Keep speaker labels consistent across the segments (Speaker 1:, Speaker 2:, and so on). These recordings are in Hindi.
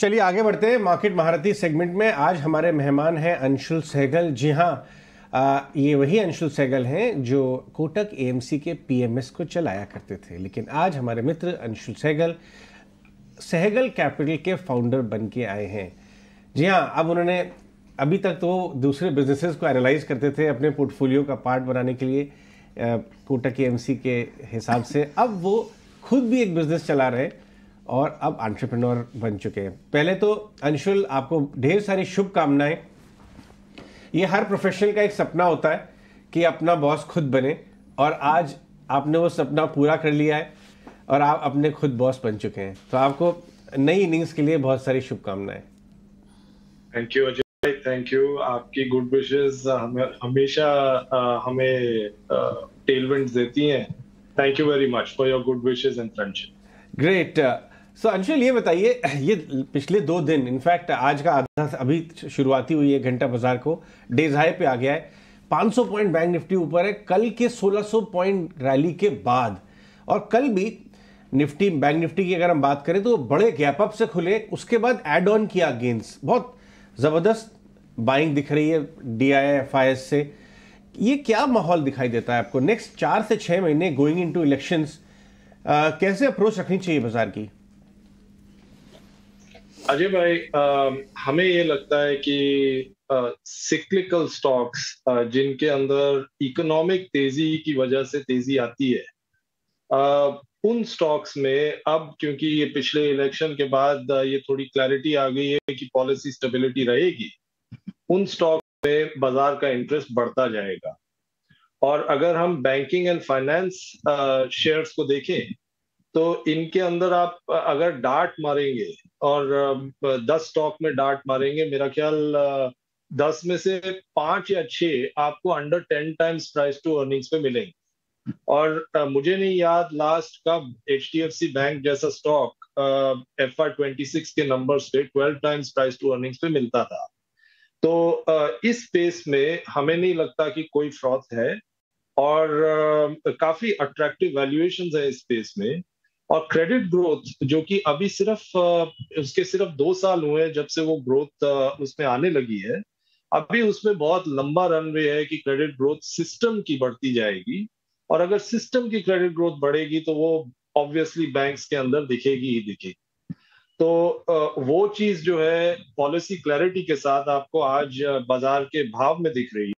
Speaker 1: चलिए आगे बढ़ते हैं मार्केट महारथी सेगमेंट में। आज हमारे मेहमान हैं अंशुल सहगल। जी हाँ, ये वही अंशुल सहगल हैं जो कोटक एएमसी के पीएमएस को चलाया करते थे, लेकिन आज हमारे मित्र अंशुल सहगल सहगल कैपिटल के फाउंडर बन के आए हैं। जी हाँ, अब उन्होंने अभी तक तो दूसरे बिजनेसेस को एनालाइज करते थे अपने पोर्टफोलियो का पार्ट बनाने के लिए कोटक एएमसी के हिसाब से, अब वो खुद भी एक बिजनेस चला रहे और अब एंटरप्रेन्योर बन चुके हैं। पहले तो अंशुल, आपको ढेर सारी शुभकामनाएं। ये हर प्रोफेशनल का एक सपना होता है कि अपना बॉस खुद बने, और आज आपने वो सपना पूरा कर लिया है और आप अपने खुद बॉस बन चुके हैं। तो आपको नई इनिंग्स के लिए बहुत सारी शुभकामनाएं।
Speaker 2: Thank you Ajay, thank you. आपकी गुड विशेस हमेशा हमें टेलविंड्स देती हैं। Thank you very much for your good wishes and friendship.
Speaker 1: Great. So Anshul, ये बताइए, ये पिछले 2 दिन, इनफैक्ट आज का आधा अभी शुरुआती हुई है, घंटा बाजार को डेज हाई पे आ गया है। 500 पॉइंट बैंक निफ्टी ऊपर है कल के 1600 पॉइंट रैली के बाद। और कल भी निफ्टी, बैंक निफ्टी की अगर हम बात करें तो बड़े गैप अप से खुले, उसके बाद एड ऑन किया गेंस। बहुत जबरदस्त बाइंग दिख रही है DIFIs से। ये क्या माहौल दिखाई देता है आपको नेक्स्ट 4 से 6 महीने गोइंग इनटू इलेक्शंस? कैसे अप्रोच रखनी चाहिए बाजार की?
Speaker 2: अजय भाई, हमें ये लगता है कि सिक्लिकल स्टॉक्स जिनके अंदर इकोनॉमिक तेजी की वजह से तेजी आती है, उन स्टॉक्स में अब क्योंकि ये पिछले इलेक्शन के बाद ये थोड़ी क्लैरिटी आ गई है कि पॉलिसी स्टेबिलिटी रहेगी, उन स्टॉक में बाजार का इंटरेस्ट बढ़ता जाएगा। और अगर हम बैंकिंग एंड फाइनेंस शेयर्स को देखें तो इनके अंदर आप अगर डार्ट मारेंगे और 10 स्टॉक में डार्ट मारेंगे, मेरा ख्याल 10 में से 5 या 6 आपको under 10 times price to earnings पे मिलेंगे। और मुझे नहीं याद लास्ट कब HDFC बैंक जैसा स्टॉक FY26 के नंबर्स पे 12 टाइम्स प्राइस टू अर्निंग्स पे मिलता था। तो इस स्पेस में हमें नहीं लगता कि कोई फ्रॉड है, और काफी अट्रैक्टिव वैल्यूएशंस है इस स्पेस में। और क्रेडिट ग्रोथ जो कि अभी उसके सिर्फ 2 साल हुए जब से वो ग्रोथ उसमें आने लगी है, अभी उसमें बहुत लंबा रनवे है कि क्रेडिट ग्रोथ सिस्टम की बढ़ती जाएगी। और अगर सिस्टम की क्रेडिट ग्रोथ बढ़ेगी तो वो ऑब्वियसली बैंक्स के अंदर दिखेगी ही दिखेगी। तो वो चीज जो है पॉलिसी क्लैरिटी के साथ आपको आज बाजार के भाव में दिख रही है,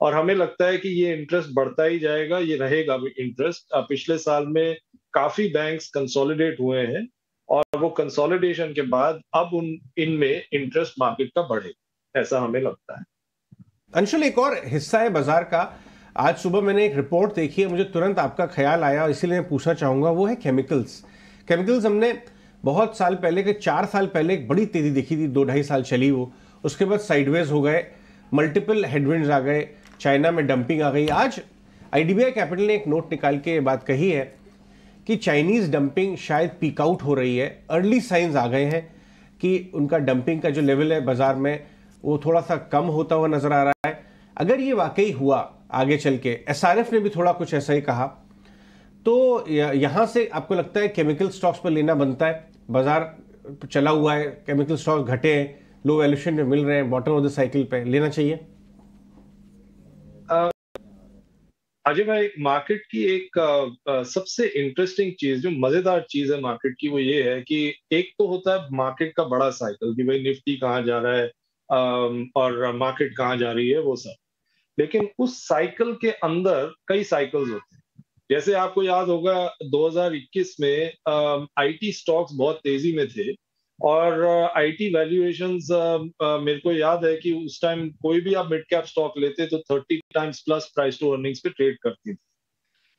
Speaker 2: और हमें लगता है कि ये इंटरेस्ट बढ़ता ही जाएगा, ये रहेगा भी इंटरेस्ट। पिछले साल में काफी बैंक्स कंसोलिडेट हुए हैं, और वो कंसोलिडेशन के बाद अब इनमें इंटरेस्ट मार्केट का बढ़े, ऐसा हमें लगता है।
Speaker 1: अंशुल, एक और हिस्सा है बाजार का, आज सुबह मैंने एक रिपोर्ट देखी है, मुझे तुरंत आपका ख्याल आया और इसीलिए मैं पूछना चाहूंगा, वो है केमिकल्स। केमिकल्स हमने बहुत साल पहले के 4 साल पहले एक बड़ी तेजी देखी थी, 2-2.5 साल चली वो, उसके बाद साइडवेज हो गए, मल्टीपल हेडविंड्स आ गए, चाइना में डंपिंग आ गई। आज IDBI कैपिटल ने एक नोट निकाल के बात कही है कि चाइनीज डंपिंग शायद पीक आउट हो रही है। अर्ली साइंस आ गए हैं कि उनका डंपिंग का जो लेवल है बाजार में वो थोड़ा सा कम होता हुआ नजर आ रहा है। अगर ये वाकई हुआ आगे चल के, SRF ने भी थोड़ा कुछ ऐसा ही कहा, तो यहां से आपको लगता है केमिकल स्टॉक्स पर लेना बनता है? बाजार चला हुआ है, केमिकल स्टॉक घटे हैं, लो वैल्यूएशन में मिल रहे हैं, बॉटम ऑफ द साइकिल पे लेना चाहिए?
Speaker 2: अजय भाई, मार्केट की एक सबसे इंटरेस्टिंग चीज, जो मजेदार चीज है मार्केट की, वो ये है कि एक तो होता है मार्केट का बड़ा साइकिल कि भाई निफ्टी कहाँ जा रहा है और मार्केट कहाँ जा रही है, वो सब। लेकिन उस साइकिल के अंदर कई साइकिल्स होते हैं। जैसे आपको याद होगा 2021 में IT स्टॉक्स बहुत तेजी में थे, और IT वैल्यूएशंस मेरे को याद है कि उस टाइम कोई भी आप मिड कैप स्टॉक लेते तो 30 times plus price to earnings पे ट्रेड करती थी।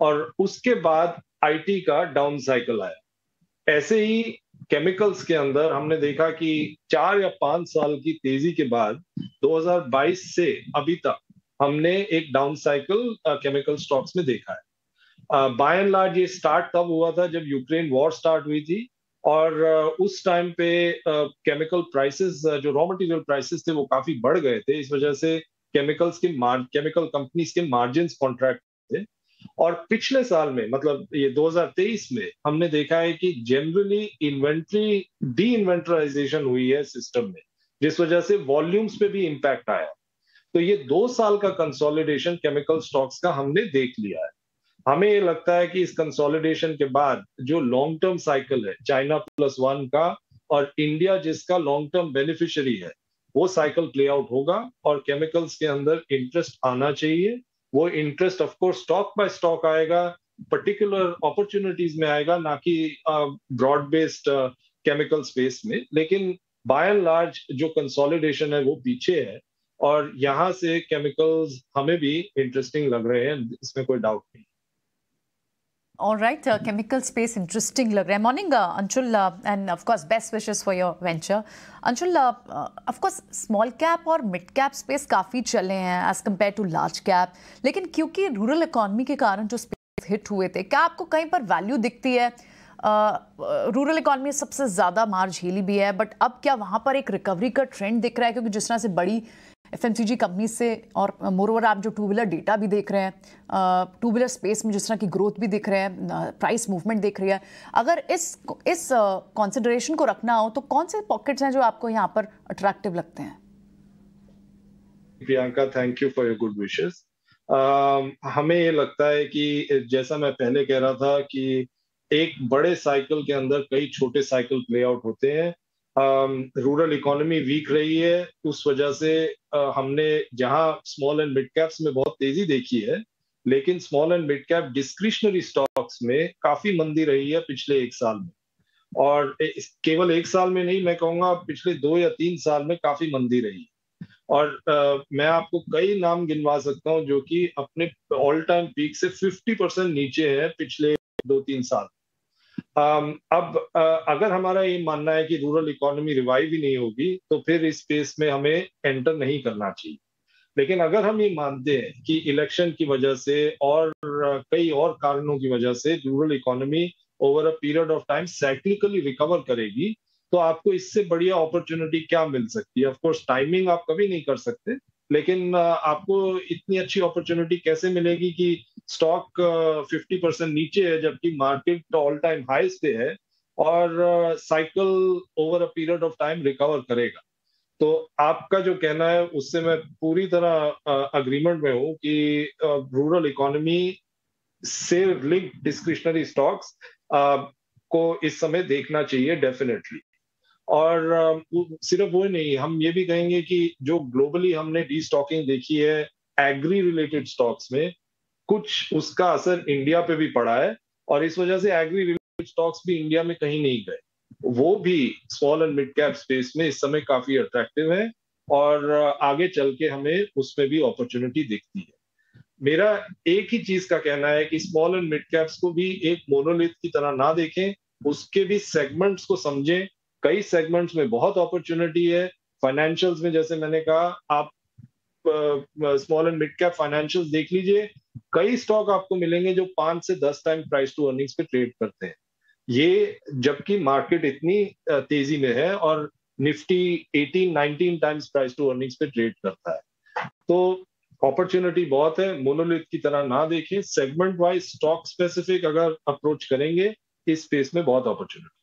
Speaker 2: और उसके बाद IT का डाउन साइकिल आया। ऐसे ही केमिकल्स के अंदर हमने देखा कि 4 या 5 साल की तेजी के बाद 2022 से अभी तक हमने एक डाउन साइकिल केमिकल स्टॉक्स में देखा है। बाय एंड लार्ज ये स्टार्ट तब हुआ था जब यूक्रेन वॉर स्टार्ट हुई थी, और उस टाइम पे केमिकल प्राइसेस, जो रॉ मटेरियल प्राइसेस थे, वो काफी बढ़ गए थे। इस वजह से केमिकल कंपनीज के मार्जिन्स कॉन्ट्रैक्ट थे, और पिछले साल में मतलब ये 2023 में हमने देखा है कि जनरली इन्वेंट्री डी इन्वेंटराइजेशन हुई है सिस्टम में, जिस वजह से वॉल्यूम्स पे भी इंपैक्ट आया। तो ये 2 साल का कंसोलिडेशन केमिकल स्टॉक्स का हमने देख लिया है। हमें ये लगता है कि इस कंसोलिडेशन के बाद जो लॉन्ग टर्म साइकिल है चाइना प्लस वन का और इंडिया जिसका लॉन्ग टर्म बेनिफिशियरी है, वो साइकिल प्ले आउट होगा और केमिकल्स के अंदर इंटरेस्ट आना चाहिए। वो interest of course stock by stock आएगा, पर्टिकुलर अपॉर्चुनिटीज में आएगा, ना कि ब्रॉड बेस्ड केमिकल स्पेस में। लेकिन बाय एंड लार्ज जो कंसोलिडेशन है वो पीछे है और यहाँ से केमिकल्स हमें भी इंटरेस्टिंग लग रहे हैं, इसमें कोई डाउट नहीं।
Speaker 3: All right, chemical space interesting लग रहा है. Morning, Anshul, and of course best wishes for your venture. Anshul, of course small cap और mid cap space काफी चले हैं as compared to large cap, लेकिन क्योंकि रूरल इकोनॉमी के कारण जो स्पेस हिट हुए थे, क्या आपको कहीं पर वैल्यू दिखती है? रूरल इकोनॉमी सबसे ज्यादा मार झेली भी है, बट अब क्या वहां पर एक रिकवरी का ट्रेंड दिख रहा है? क्योंकि जिस तरह से बड़ी एफएमसीजी कंपनी से और मोरओवर आप जो टू व्हीलर डेटा भी देख रहे हैं, टू व्हीलर स्पेस में जिस तरह की ग्रोथ भी दिख रहे हैं, प्राइस मूवमेंट दिख रही है, अगर इस कंसिडरेशन को रखना हो तो कौन से पॉकेट्स हैं जो आपको यहाँ पर अट्रैक्टिव लगते हैं?
Speaker 2: Priyanka, thank you for your good wishes. हमें ये लगता है कि जैसा मैं पहले कह रहा था कि एक बड़े साइकिल के अंदर कई छोटे साइकिल प्ले आउट होते हैं। रूरल इकोनॉमी वीक रही है, उस वजह से हमने जहां स्मॉल एंड मिड कैप्स में बहुत तेजी देखी है, लेकिन small and mid cap discretionary stocks में काफी मंदी रही है पिछले 1 साल में। और केवल 1 साल में नहीं, मैं कहूंगा पिछले 2 या 3 साल में काफी मंदी रही। और मैं आपको कई नाम गिनवा सकता हूं जो कि अपने ऑल टाइम पीक से 50% नीचे है पिछले 2-3 साल। अब अगर हमारा ये मानना है कि रूरल इकोनॉमी रिवाइव ही नहीं होगी तो फिर इस स्पेस में हमें एंटर नहीं करना चाहिए। लेकिन अगर हम ये मानते हैं कि इलेक्शन की वजह से और कई और कारणों की वजह से rural economy over a period of time cyclically recover करेगी, तो आपको इससे बढ़िया अपॉर्चुनिटी क्या मिल सकती है? ऑफ कोर्स टाइमिंग आप कभी नहीं कर सकते, लेकिन आपको इतनी अच्छी अपॉर्चुनिटी कैसे मिलेगी कि स्टॉक 50% नीचे है जबकि मार्केट ऑल टाइम हाईज पे है और cycle over a period of time recover करेगा? तो आपका जो कहना है उससे मैं पूरी तरह अग्रीमेंट में हूं कि रूरल इकोनॉमी से लिंक डिस्क्रिशनरी स्टॉक्स को इस समय देखना चाहिए डेफिनेटली। और सिर्फ वो नहीं, हम ये भी कहेंगे कि जो ग्लोबली हमने डीस्टॉकिंग देखी है एग्री रिलेटेड स्टॉक्स में, कुछ उसका असर इंडिया पे भी पड़ा है और इस वजह से एग्री रिलेटेड स्टॉक्स भी इंडिया में कहीं नहीं गए। वो भी small and mid cap space में इस समय काफी अट्रैक्टिव है और आगे चल के हमें उसमें भी अपॉर्चुनिटी दिखती है। मेरा एक ही चीज का कहना है कि स्मॉल एंड मिड कैप्स को भी एक मोनोलिथ की तरह ना देखें, उसके भी सेगमेंट्स को समझें। कई सेगमेंट्स में बहुत अपॉर्चुनिटी है। फाइनेंशियल्स में जैसे मैंने कहा, आप small and mid cap financials देख लीजिए, कई स्टॉक आपको मिलेंगे जो 5 से 10 टाइम प्राइस टू अर्निंग्स पे ट्रेड करते हैं। ये जबकि मार्केट इतनी तेजी में है और Nifty 18-19 times price to earnings पे ट्रेड करता है। तो अपॉर्चुनिटी बहुत है, मोनोलिथ की तरह ना देखें, सेगमेंट वाइज स्टॉक स्पेसिफिक अगर अप्रोच करेंगे इस स्पेस में बहुत अपॉर्चुनिटी।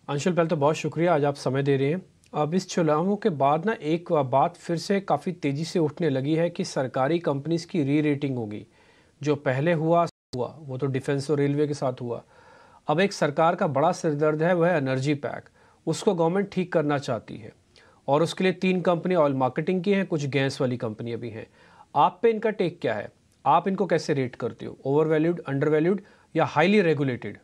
Speaker 4: अंशुल, पहले तो बहुत शुक्रिया, आज आप समय दे रहे हैं। अब इस चुनावों के बाद ना एक बात फिर से काफ़ी तेज़ी से उठने लगी है कि सरकारी कंपनीज की री रेटिंग होगी। जो पहले हुआ वो तो डिफेंस और रेलवे के साथ हुआ। अब एक सरकार का बड़ा सिरदर्द है, वह है एनर्जी पैक। उसको गवर्नमेंट ठीक करना चाहती है और उसके लिए 3 कंपनी ऑयल मार्केटिंग की हैं, कुछ गैस वाली कंपनियां भी हैं। आप पे इनका टेक क्या है? आप इनको कैसे रेट करते हो? ओवर वैल्यूड, अंडर वैल्यूड या हाईली रेगुलेटेड?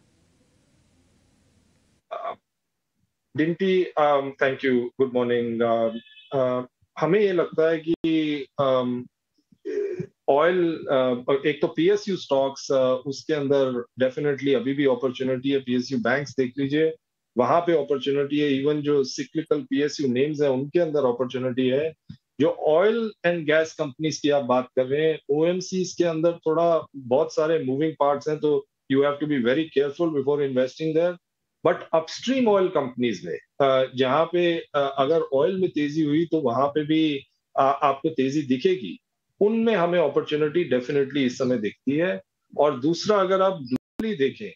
Speaker 2: डिंटी, थैंक यू, गुड मॉर्निंग। हमें ये लगता है कि ऑयल एक तो पीएसयू स्टॉक्स, उसके अंदर डेफिनेटली अभी भी अपॉर्चुनिटी है। पीएसयू बैंक्स देख लीजिए, वहां पे अपॉर्चुनिटी है। इवन जो सिक्लिकल पीएसयू नेम्स है उनके अंदर अपॉर्चुनिटी है। जो ऑयल एंड गैस कंपनीज की आप बात कर रहे हैं, ओएमसीज के अंदर थोड़ा बहुत सारे मूविंग पार्ट्स हैं, तो you have to be very careful before investing there. But upstream oil companies में जहां पे अगर ऑयल में तेजी हुई तो वहां पे भी आपको तेजी दिखेगी, उनमें हमें अपॉर्चुनिटी डेफिनेटली इस समय दिखती है। और दूसरा, अगर आप ग्लोबली देखें,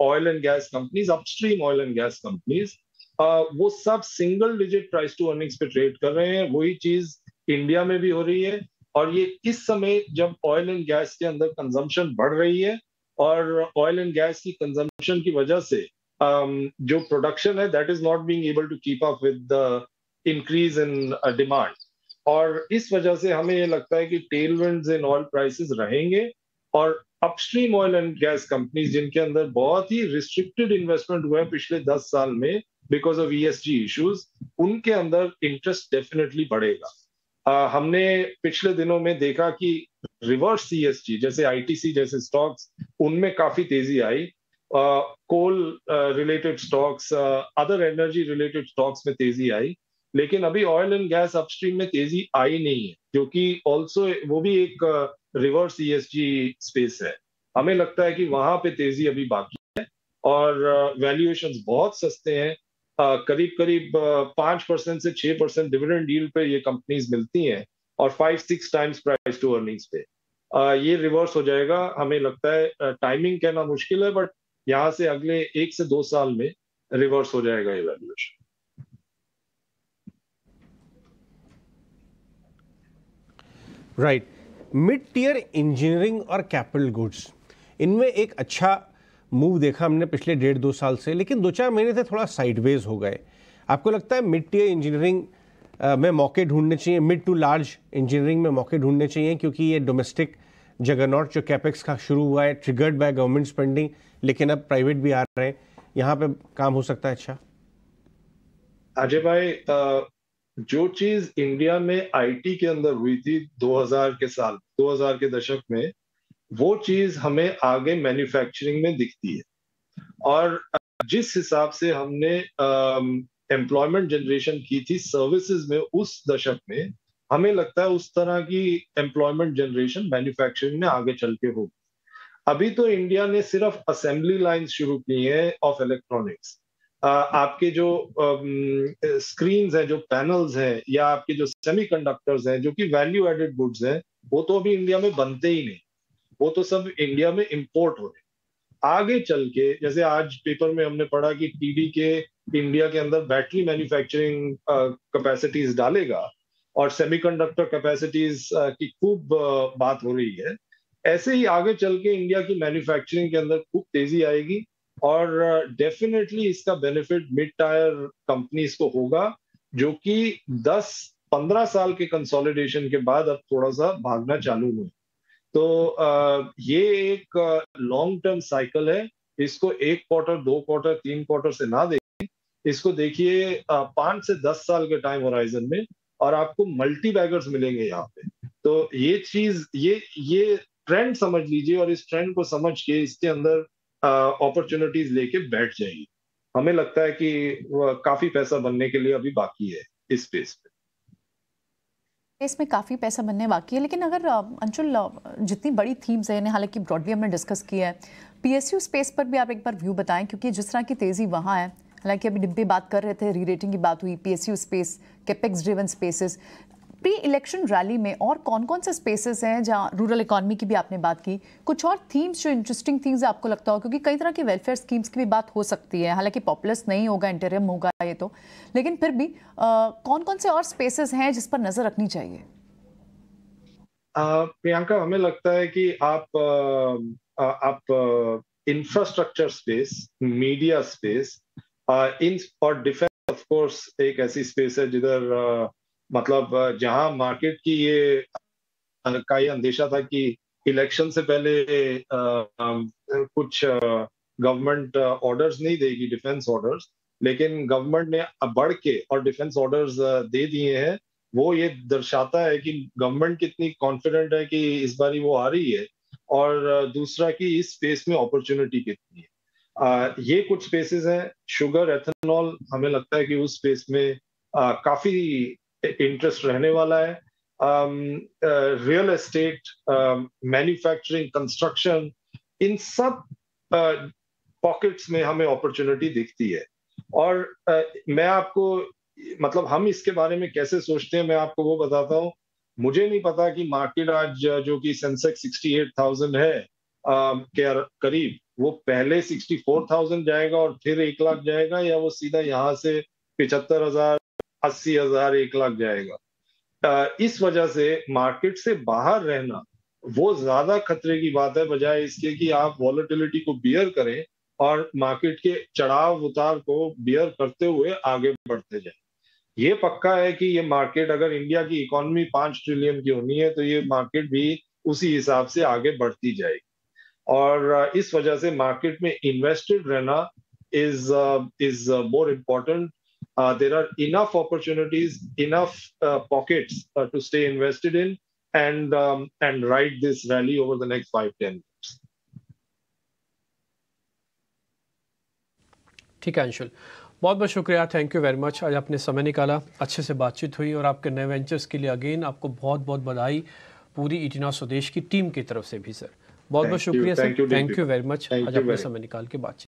Speaker 2: oil and gas companies, upstream oil and gas companies, वो सब single digit price to earnings पे ट्रेड कर रहे हैं। वही चीज इंडिया में भी हो रही है। और ये इस समय जब ऑयल एंड गैस के अंदर कंजम्पशन बढ़ रही है, और ऑयल एंड गैस की कंजम्पशन की वजह से जो प्रोडक्शन है that is not being able to keep up with the increase in demand. और इस वजह से हमें ये लगता है कि टेलविंड्स इन ऑयल प्राइसेस रहेंगे। और upstream oil and gas companies, जिनके अंदर बहुत ही रिस्ट्रिक्टेड इन्वेस्टमेंट हुए हैं पिछले 10 साल में बिकॉज ऑफ ESG इश्यूज, उनके अंदर इंटरेस्ट डेफिनेटली बढ़ेगा। हमने पिछले दिनों में देखा कि रिवर्स ESG जैसे ITC जैसे स्टॉक्स, उनमें काफी तेजी आई। Coal related stocks, other energy related stocks में तेजी आई। लेकिन अभी ऑयल एंड गैस अपस्ट्रीम में तेजी आई नहीं है, क्योंकि ऑल्सो वो भी एक रिवर्स ESG स्पेस है। हमें लगता है कि वहां पे तेजी अभी बाकी है। और वैल्यूएशंस बहुत सस्ते हैं, करीब करीब 5% से 6% डिविडेंड यील्ड पे ये कंपनीज मिलती हैं, और 5-6 टाइम्स प्राइस टू अर्निंग्स पे। ये रिवर्स हो जाएगा हमें लगता है। टाइमिंग कहना मुश्किल है, बट यहाँ से अगले 1 से 2 साल में रिवर्स हो जाएगा ये valuation.
Speaker 1: Right. Mid tier engineering और कैपिटल गुड्स, इनमें एक अच्छा मूव देखा हमने पिछले 1.5-2 साल से, लेकिन 2-4 महीने से थोड़ा साइडवेज हो गए। आपको लगता है मिड टियर इंजीनियरिंग में मौके ढूंढने चाहिए, मिड टू लार्ज इंजीनियरिंग में मौके ढूंढने चाहिए, क्योंकि ये डोमेस्टिक जगरनॉट जो कैपेक्स का शुरू हुआ है ट्रिगर्ड बाय गवर्नमेंट स्पेंडिंग, लेकिन अब प्राइवेट भी आ रहे हैं, यहाँ पे काम हो सकता है अच्छा?
Speaker 2: अजय भाई, जो चीज इंडिया में IT के अंदर हुई थी 2000 के दशक में, वो चीज हमें आगे मैन्युफैक्चरिंग में दिखती है। और जिस हिसाब से हमने एम्प्लॉयमेंट जनरेशन की थी सर्विसेज में उस दशक में, हमें लगता है उस तरह की एम्प्लॉयमेंट जनरेशन मैन्युफैक्चरिंग में आगे चल के होगी। अभी तो इंडिया ने सिर्फ असेंबली लाइंस शुरू की हैं ऑफ इलेक्ट्रॉनिक्स। आपके जो स्क्रीन्स हैं, जो पैनल्स हैं, या आपके जो सेमीकंडक्टर्स हैं, जो कि वैल्यू एडेड गुड्स हैं, वो तो अभी इंडिया में बनते ही नहीं, वो तो सब इंडिया में इंपोर्ट हो रहे हैं। आगे चल के, जैसे आज पेपर में हमने पढ़ा कि TDK इंडिया के अंदर बैटरी मैन्युफैक्चरिंग कैपेसिटीज डालेगा, और सेमीकंडक्टर कैपेसिटीज की खूब बात हो रही है। ऐसे ही आगे चल के इंडिया की मैन्युफैक्चरिंग के अंदर खूब तेजी आएगी, और डेफिनेटली इसका बेनिफिट मिड टायर कंपनीज को होगा, जो कि 10-15 साल के कंसोलिडेशन के बाद अब थोड़ा सा भागना चालू हुए। तो ये एक लॉन्ग टर्म साइकिल है। इसको 1 क्वार्टर, 2 क्वार्टर, 3 क्वार्टर से ना देखिए, इसको देखिए 5 से 10 साल के टाइम होराइजन में, और आपको मल्टी बैगर्स मिलेंगे यहाँ पे। तो ये चीज, ये ट्रेंड समझ लीजिए, और इस ट्रेंड को समझ के इसके अंदर अपॉर्चुनिटीज लेके बैठ जाइए। हमें लगता है कि काफी पैसा बनने के लिए अभी बाकी है इस स्पेस पे।
Speaker 3: इसमें काफ़ी पैसा बनने बाकी है। लेकिन अगर अंशुल, जितनी बड़ी थीम्स है, हालांकि ब्रॉडली हमने डिस्कस किया है, PSU स्पेस पर भी आप एक बार व्यू बताएं, क्योंकि जिस तरह की तेज़ी वहाँ है, हालांकि अभी डिब्बे बात कर रहे थे, री रेटिंग की बात हुई, PSU space, capex driven spaces, pre election rally में और कौन कौन से स्पेसेस हैं जहां रूरल इकोनॉमी की भी आपने बात की, कुछ और थीम्स जो इंटरेस्टिंग थीम्स आपको लगता हो, क्योंकि कई तरह की वेलफेयर स्कीम्स की भी बात हो सकती है, हालांकि पॉपुलस नहीं होगा, इंटरिम होगा ये तो, लेकिन फिर भी कौन कौन से और स्पेसेस हैं जिस पर नजर रखनी चाहिए?
Speaker 2: प्रियंका, हमें लगता है कि आप इंफ्रास्ट्रक्चर स्पेस, मीडिया स्पेस, इन और डिफेंस ऑफ कोर्स एक ऐसी स्पेस है जिधर मतलब जहां मार्केट की ये अंदेशा था कि इलेक्शन से पहले कुछ गवर्नमेंट ऑर्डर्स नहीं देगी, डिफेंस ऑर्डर्स, लेकिन गवर्नमेंट ने बढ़ के और डिफेंस ऑर्डर्स दे दिए हैं। वो ये दर्शाता है कि गवर्नमेंट कितनी कॉन्फिडेंट है कि इस बारी वो आ रही है, और दूसरा कि इस स्पेस में अपॉर्चुनिटी कितनी है। ये कुछ स्पेसेस हैं। शुगर, एथेनॉल, हमें लगता है कि उस स्पेस में काफी इंटरेस्ट रहने वाला है। रियल एस्टेट, मैन्युफैक्चरिंग, कंस्ट्रक्शन, इन सब पॉकेट्स में हमें अपॉर्चुनिटी दिखती है। और मैं आपको मतलब हम इसके बारे में कैसे सोचते हैं, मैं आपको वो बताता हूँ। मुझे नहीं पता कि मार्केट आज जो कि सेंसेक्स 68,000 है के करीब, वो पहले 64,000 जाएगा और फिर 1 लाख जाएगा, या वो सीधा यहाँ से 75,000, 80,000, 1 लाख जाएगा। इस वजह से मार्केट से बाहर रहना वो ज्यादा खतरे की बात है, बजाय इसके कि आप वॉलेटिलिटी को बियर करें और मार्केट के चढ़ाव उतार को बियर करते हुए आगे बढ़ते जाए। ये पक्का है कि ये मार्केट, अगर इंडिया की इकोनॉमी 5 ट्रिलियन की होनी है, तो ये मार्केट भी उसी हिसाब से आगे बढ़ती जाएगी। और इस वजह से मार्केट में इन्वेस्टेड रहना is more important. There are enough opportunities, enough pockets to stay invested in, and ride this rally over the next 5-10 years.
Speaker 4: ठीक है अंशुल, बहुत बहुत शुक्रिया, थैंक यू वेरी मच। आज आपने समय निकाला, अच्छे से बातचीत हुई, और आपके नए वेंचर्स के लिए अगेन आपको बहुत बहुत बधाई पूरी इटिना स्वदेश की टीम की तरफ से भी सर। बहुत बहुत शुक्रिया sir, thank you very much आज आपने समय निकाल के बातचीत।